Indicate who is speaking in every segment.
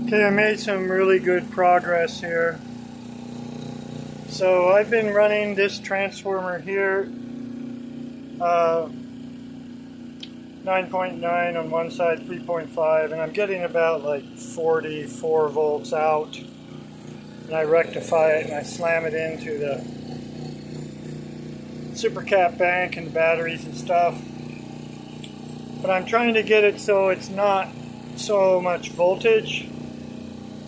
Speaker 1: Okay, I made some really good progress here. So I've been running this transformer here, 9.9 on one side, 3.5, and I'm getting about like 44 volts out. And I rectify it and I slam it into the supercap bank and the batteries and stuff. But I'm trying to get it so it's not so much voltage,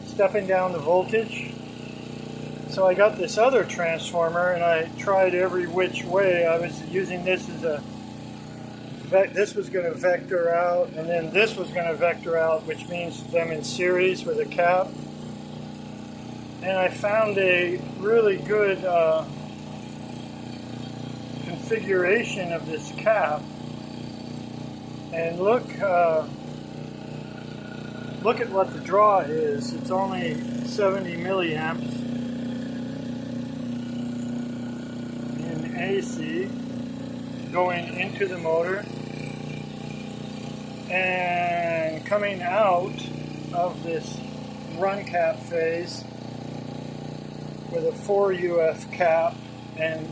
Speaker 1: stepping down the voltage. So I got this other transformer and I tried every which way. I was using this as a, this was going to vector out, and then this was going to vector out, which means them in series with a cap. And I found a really good configuration of this cap. And look at what the draw is. It's only 70 milliamps in AC going into the motor, and coming out of this run cap phase with a 4 UF cap, and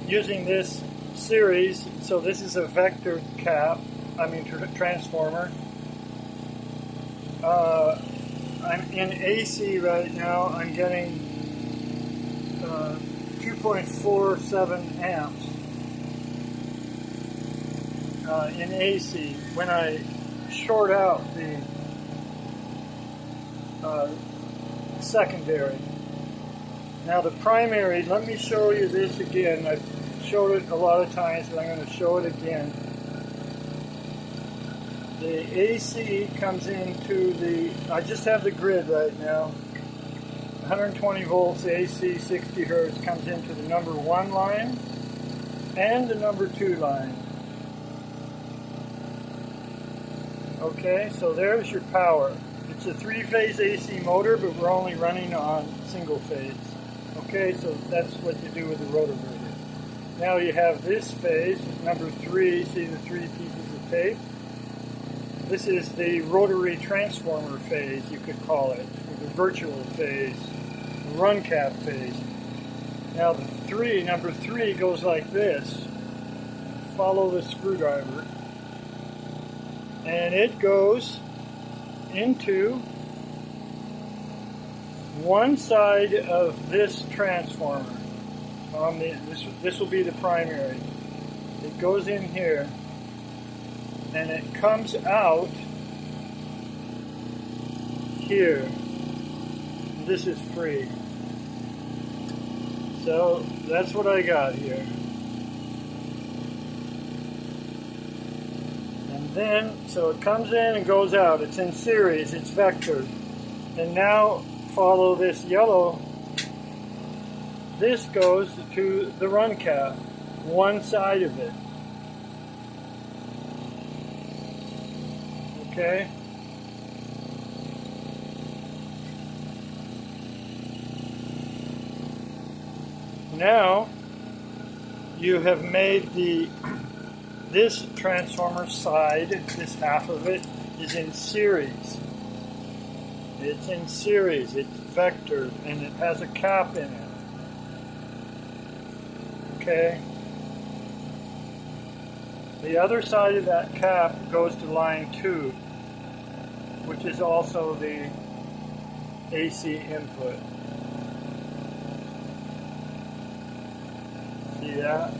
Speaker 1: using this series. So this is a vectored cap, transformer. I'm in AC right now. I'm getting 2.47 amps in AC. When I short out the secondary. Now the primary, let me show you this again. I've showed it a lot of times, but I'm going to show it again. The AC comes into the, I just have the grid right now. 120 volts AC, 60 hertz comes into the number 1 line and the number 2 line. Okay, so there's your power. It's a 3-phase AC motor, but we're only running on single phase. Okay, so that's what you do with the Rotary. Now you have this phase, number 3, see the 3 pieces of tape? This is the rotary transformer phase, you could call it, or the virtual phase, the run cap phase. Now the number 3 goes like this. Follow the screwdriver. And it goes into one side of this transformer. This will be the primary. It goes in here, and it comes out here. This is free. So that's what I got here. And then, so it comes in and goes out. It's in series, it's vectored. And now follow this yellow. This goes to the run cap, one side of it. Okay? Now you have made this transformer side, this half of it, is in series. It's in series, it's vectored, and it has a cap in it. Okay? The other side of that cap goes to line 2, which is also the AC input. See that?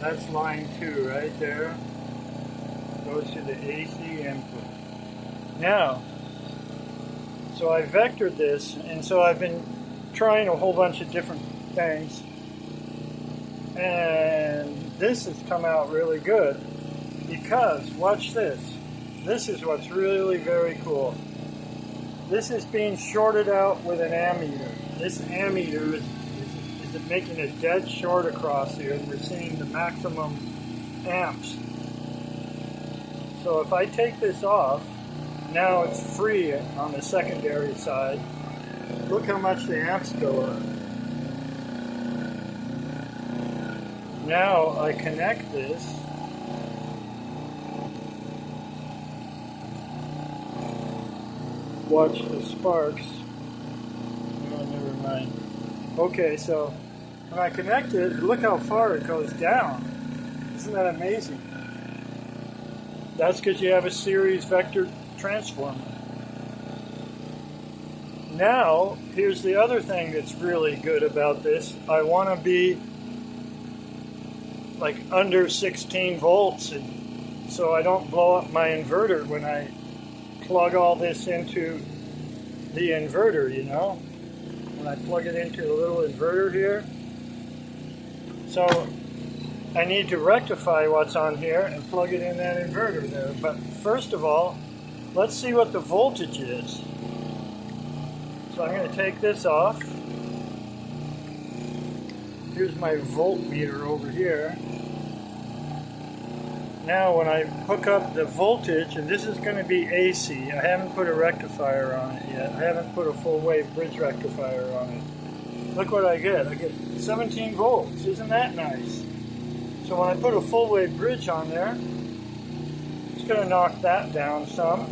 Speaker 1: That's line 2 right there. Goes to the AC input. Now, so I vectored this, and so I've been trying a whole bunch of different things. And this has come out really good because, watch this. This is what's really very cool. This is being shorted out with an ammeter. This ammeter is making a dead short across here, and we're seeing the maximum amps. So if I take this off, now it's free on the secondary side. Look how much the amps go up. Now I connect this watch the sparks. Oh, never mind. Okay, so when I connect it, look how far it goes down. Isn't that amazing? That's because you have a series vector transformer. Now, here's the other thing that's really good about this. I want to be like under 16 volts, and so I don't blow up my inverter when I plug all this into the inverter, you know? When I plug it into a little inverter here. So I need to rectify what's on here and plug it in that inverter there. But first of all, let's see what the voltage is. So I'm going to take this off. Here's my voltmeter over here. Now when I hook up the voltage, and this is going to be AC, I haven't put a rectifier on it yet. I haven't put a full wave bridge rectifier on it. Look what I get. I get 17 volts. Isn't that nice? So when I put a full wave bridge on there, it's going to knock that down some.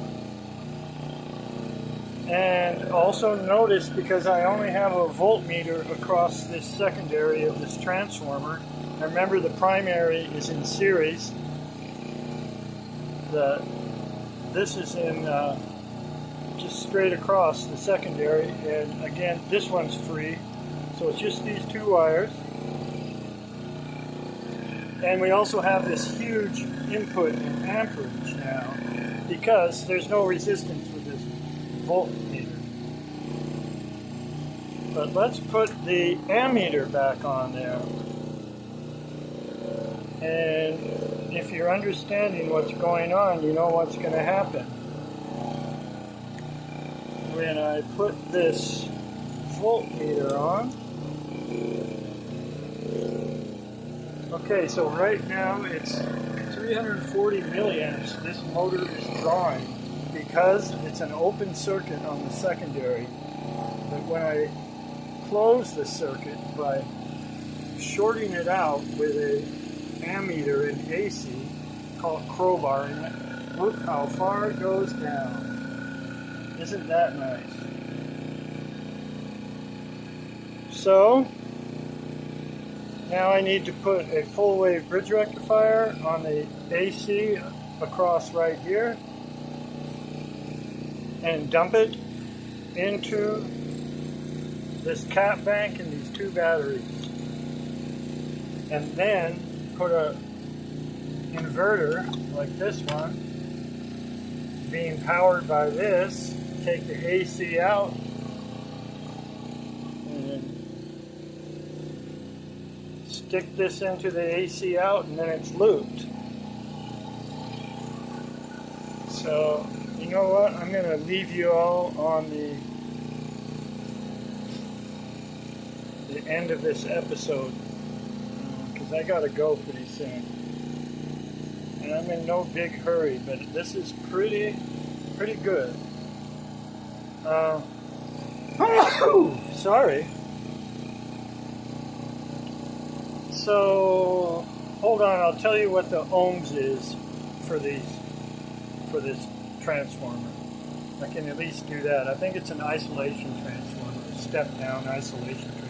Speaker 1: And also notice, because I only have a voltmeter across this secondary of this transformer, and remember the primary is in series, this is in just straight across the secondary, and again this one's free, so it's just these two wires. And we also have this huge input in amperage now, because there's no resistance with this voltmeter. But let's put the ammeter back on there. And if you're understanding what's going on, you know what's going to happen. When I put this voltmeter on, okay, so right now it's 340 milliamps this motor is drawing, because it's an open circuit on the secondary. But when I close the circuit by shorting it out with a ammeter in AC, call it crowbar, and look how far it goes down. Isn't that nice? So now I need to put a full wave bridge rectifier on the AC across right here and dump it into this cap bank and these two batteries. And then put a inverter like this one, being powered by this, take the AC out and stick this into the AC out, and then it's looped. So, you know what? I'm going to leave you all on the end of this episode, because I got to go pretty soon. And I'm in no big hurry, but this is pretty good. Sorry. So, hold on, I'll tell you what the ohms is for this transformer. I can at least do that. I think it's an isolation transformer, a step-down isolation transformer.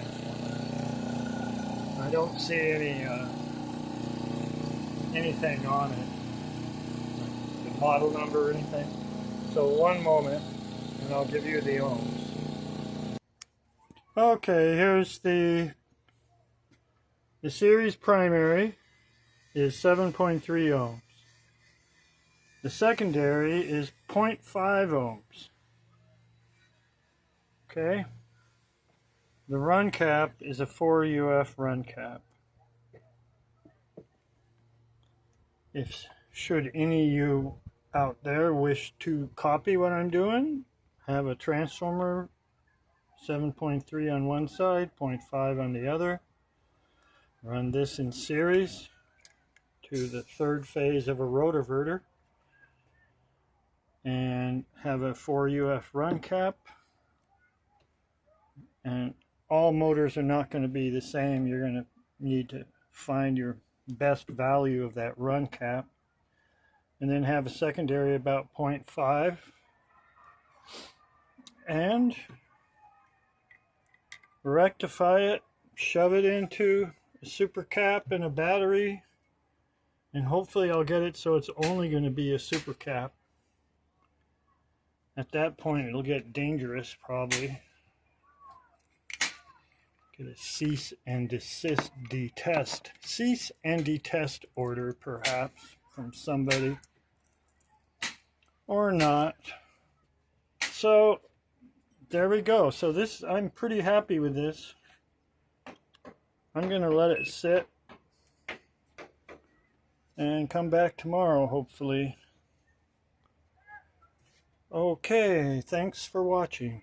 Speaker 1: I don't see anything on it, the model number or anything. So one moment, and I'll give you the ohms. Okay, here's the series primary is 7.3 ohms. The secondary is 0.5 ohms. Okay. The run cap is a 4 UF run cap. Should any of you out there wish to copy what I'm doing, have a transformer 7.3 on one side, 0.5 on the other. Run this in series to the third phase of a rotoverter and have a 4 UF run cap. And all motors are not going to be the same. You're going to need to find your best value of that run cap. And then have a secondary about 0.5. and rectify it, shove it into a super cap and a battery, and hopefully I'll get it so it's only going to be a super cap. At that point it'll get dangerous probably. Get a cease and desist, cease and detest order perhaps from somebody, or not. So there we go. So this, I'm pretty happy with this. I'm gonna let it sit and come back tomorrow hopefully. Okay, thanks for watching.